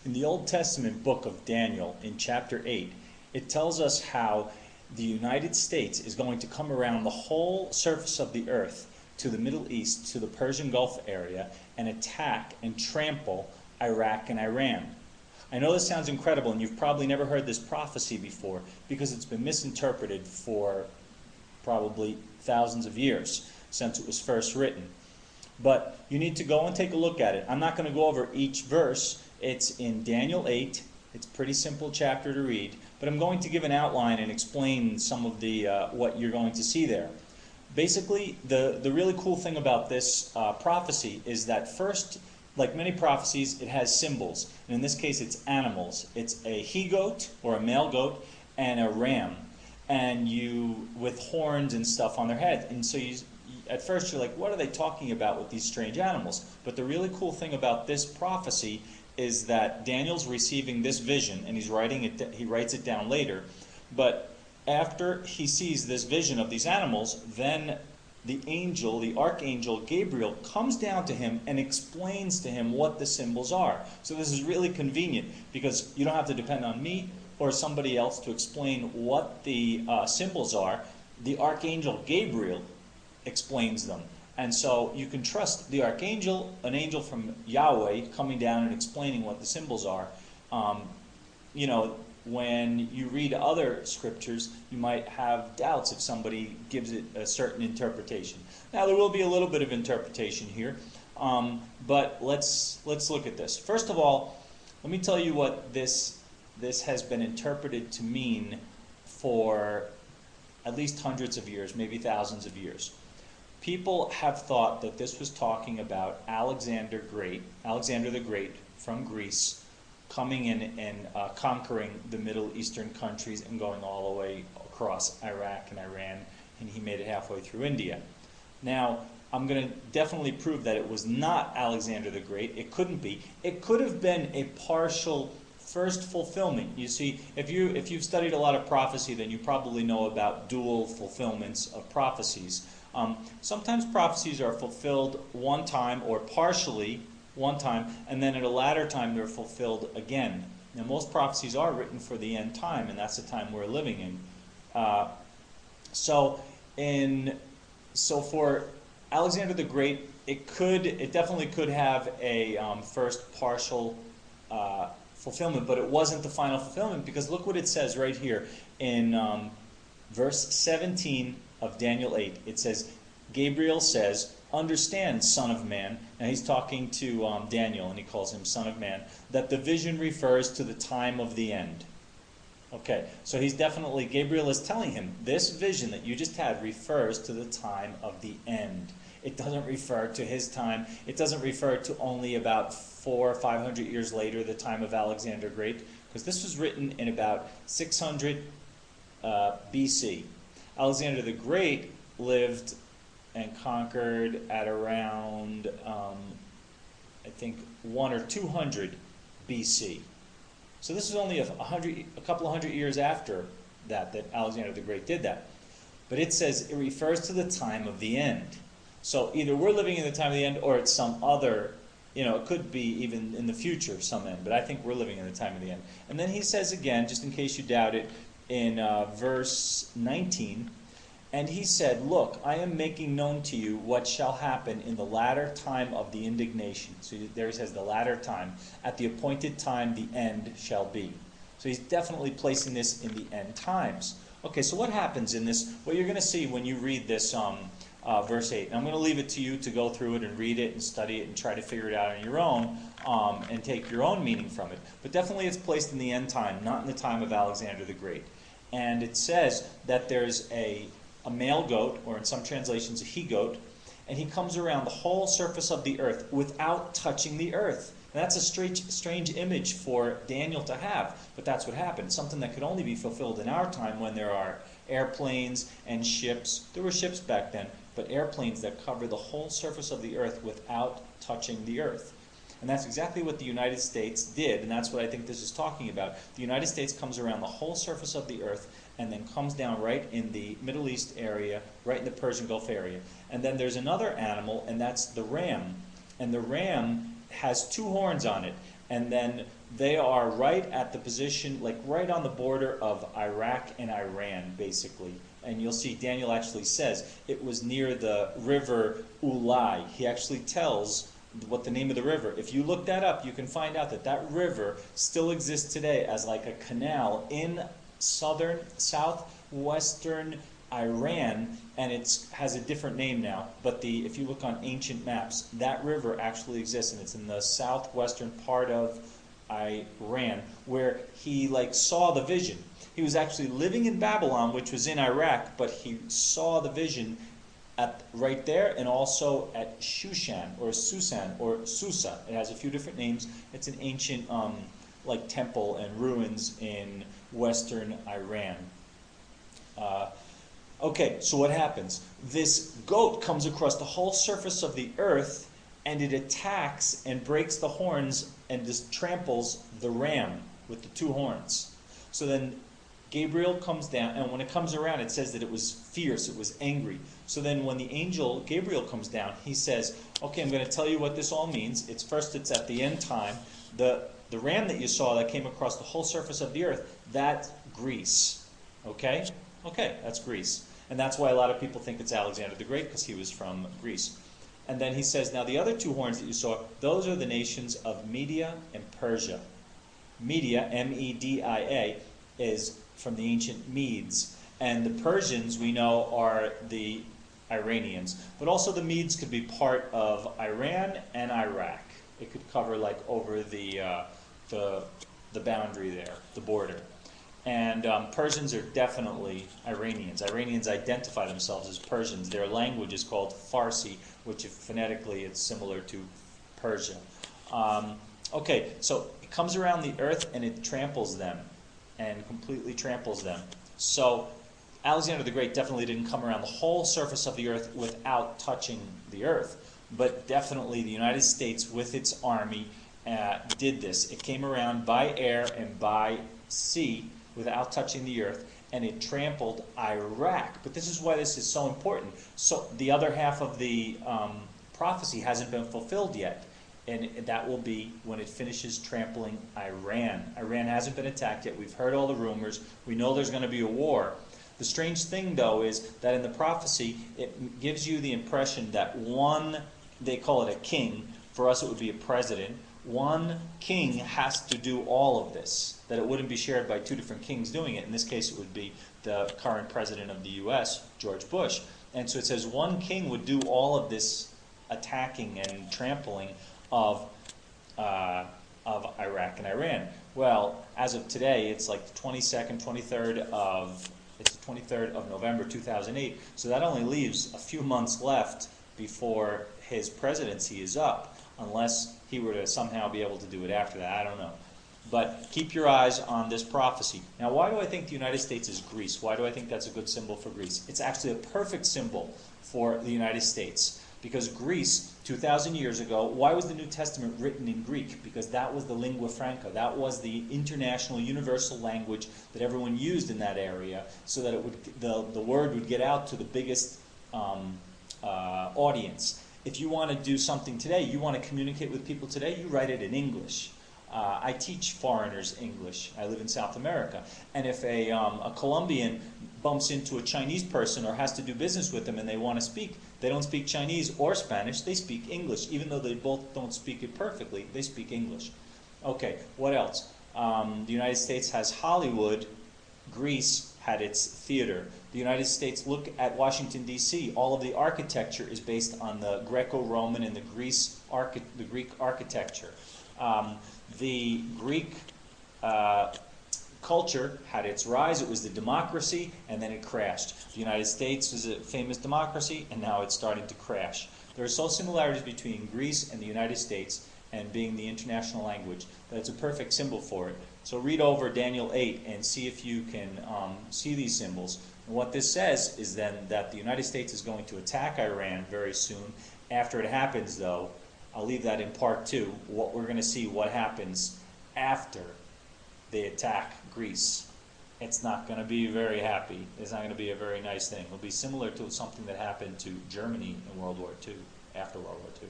In the Old Testament book of Daniel, in chapter 8, it tells us how the United States is going to come around the whole surface of the earth to the Middle East, to the Persian Gulf area, and attack and trample Iraq and Iran. I know this sounds incredible, and you've probably never heard this prophecy before because it's been misinterpreted for probably thousands of years since it was first written. But you need to go and take a look at it. I'm not going to go over each verse. It's in Daniel 8. It's a pretty simple chapter to read, but I'm going to give an outline and explain some of the what you're going to see there. Basically, the really cool thing about this prophecy is that first, like many prophecies, it has symbols. And in this case, it's animals. It's a he-goat, or a male goat, and a ram, and with horns and stuff on their head. And so at first you're like, what are they talking about with these strange animals? But the really cool thing about this prophecy is that Daniel's receiving this vision, and he writes it down later. But after he sees this vision of these animals, then the archangel Gabriel, comes down to him and explains to him what the symbols are. So this is really convenient because you don't have to depend on me or somebody else to explain what the symbols are. The archangel Gabriel explains them. And so you can trust the archangel, an angel from Yahweh, coming down and explaining what the symbols are. When you read other scriptures, you might have doubts if somebody gives it a certain interpretation. Now, there will be a little bit of interpretation here, but let's look at this. First of all, let me tell you what this has been interpreted to mean for at least hundreds of years, maybe thousands of years. People have thought that this was talking about Alexander the Great from Greece, coming in and conquering the Middle Eastern countries and going all the way across Iraq and Iran, and he made it halfway through India. Now, I'm going to definitely prove that it was not Alexander the Great. It couldn't be. It could have been a partial first fulfillment. You see, if you've studied a lot of prophecy, then you probably know about dual fulfillments of prophecies. Sometimes prophecies are fulfilled one time or partially one time, and then at a latter time they're fulfilled again. Now, most prophecies are written for the end time, and that's the time we're living in. So for Alexander the Great, it definitely could have a first partial fulfillment, but it wasn't the final fulfillment, because look what it says right here in verse 17 of Daniel 8. It says, Gabriel says, "Understand, Son of Man," and he's talking to Daniel, and he calls him Son of Man, "that the vision refers to the time of the end." Okay, so Gabriel is telling him, this vision that you just had refers to the time of the end. It doesn't refer to his time. It doesn't refer to only about 400 or 500 years later, the time of Alexander the Great, because this was written in about 600 BC. Alexander the Great lived and conquered at around, I think, 100 or 200 BC. So this is only a couple of hundred years after that Alexander the Great did that. But it says it refers to the time of the end. So either we're living in the time of the end, or it's some other, it could be even in the future, some end. But I think we're living in the time of the end. And then he says again, just in case you doubt it, in verse 19, "And he said, Look, I am making known to you what shall happen in the latter time of the indignation." So there he says the latter time. "At the appointed time the end shall be." So he's definitely placing this in the end times. Okay, so what happens in this? What you're going to see when you read this verse 8. And I'm going to leave it to you to go through it and read it and study it and try to figure it out on your own and take your own meaning from it. But definitely it's placed in the end time, not in the time of Alexander the Great. And it says that there's a male goat, or in some translations a he-goat, and he comes around the whole surface of the earth without touching the earth. And that's a strange image for Daniel to have, but that's what happened. Something that could only be fulfilled in our time, when there are airplanes and ships. There were ships back then, but airplanes that cover the whole surface of the earth without touching the earth. And that's exactly what the United States did, and that's what I think this is talking about. The United States comes around the whole surface of the earth and then comes down right in the Middle East area, right in the Persian Gulf area. And then there's another animal, and that's the ram. And the ram has two horns on it, and then they are right at the position, like right on the border of Iraq and Iran, basically. And you'll see Daniel actually says it was near the river u.s.a. He actually tells what the name of the river. If you look that up, you can find out that that river still exists today as like a canal in southwestern Iran, and it has a different name now. But if you look on ancient maps, that river actually exists, and it's in the southwestern part of Iran, where he like saw the vision. He was actually living in Babylon, which was in Iraq, but he saw the vision at right there, and also at Shushan or Susan or Susa. It has a few different names. It's an ancient like temple and ruins in western Iran. Okay, so what happens? This goat comes across the whole surface of the earth, and it attacks and breaks the horns and just tramples the ram with the two horns. So then Gabriel comes down, and when it comes around, it says that it was fierce, it was angry. So then when the angel Gabriel comes down, he says, okay, I'm going to tell you what this all means. It's at the end time. The ram that you saw that came across the whole surface of the earth, that's Greece. Okay? Okay, that's Greece. And that's why a lot of people think it's Alexander the Great, because he was from Greece. And then he says, now the other two horns that you saw, those are the nations of Media and Persia. Media, M-E-D-I-A, is from the ancient Medes. And the Persians, we know, are the Iranians. But also the Medes could be part of Iran and Iraq. It could cover like over the boundary there, the border. And Persians are definitely Iranians. Iranians identify themselves as Persians. Their language is called Farsi, which phonetically it's similar to Persia. Okay, so it comes around the earth and it tramples them, and completely tramples them. So Alexander the Great definitely didn't come around the whole surface of the earth without touching the earth. But definitely the United States, with its army, did this. It came around by air and by sea without touching the earth, and it trampled Iraq. But this is why this is so important. So the other half of the prophecy hasn't been fulfilled yet, and that will be when it finishes trampling Iran. Iran hasn't been attacked yet. We've heard all the rumors. We know there's going to be a war. The strange thing, though, is that in the prophecy, it gives you the impression that one, they call it a king. For us, it would be a president. One king has to do all of this, that it wouldn't be shared by two different kings doing it. In this case, it would be the current president of the U.S., George Bush. And so it says one king would do all of this attacking and trampling of Iraq and Iran. Well, as of today, it's like the 23rd of November 2008. So that only leaves a few months left before his presidency is up, unless he were to somehow be able to do it after that. I don't know. But keep your eyes on this prophecy. Now, why do I think the United States is Greece? Why do I think that's a good symbol for Greece? It's actually a perfect symbol for the United States. Because Greece, 2,000 years ago, why was the New Testament written in Greek? Because that was the lingua franca. That was the international, universal language that everyone used in that area, so that it would the word would get out to the biggest audience. If you want to do something today, you want to communicate with people today, you write it in English. I teach foreigners English. I live in South America. And if a Colombian bumps into a Chinese person or has to do business with them and they want to speak, they don't speak Chinese or Spanish, they speak English. Even though they both don't speak it perfectly, they speak English. Okay, what else? The United States has Hollywood. Greece had its theater. The United States, look at Washington, D.C. All of the architecture is based on the Greco-Roman and the Greek architecture. The Greek culture had its rise. It was the democracy, and then it crashed. The United States was a famous democracy, and now it's starting to crash. There are so similarities between Greece and the United States, and being the international language, that it's a perfect symbol for it. So read over Daniel 8 and see if you can see these symbols. And what this says is then that the United States is going to attack Iran very soon. After it happens, though, I'll leave that in part 2. What we're going to see what happens after they attack Greece. It's not going to be very happy. It's not going to be a very nice thing. It'll be similar to something that happened to Germany in World War II, after World War II.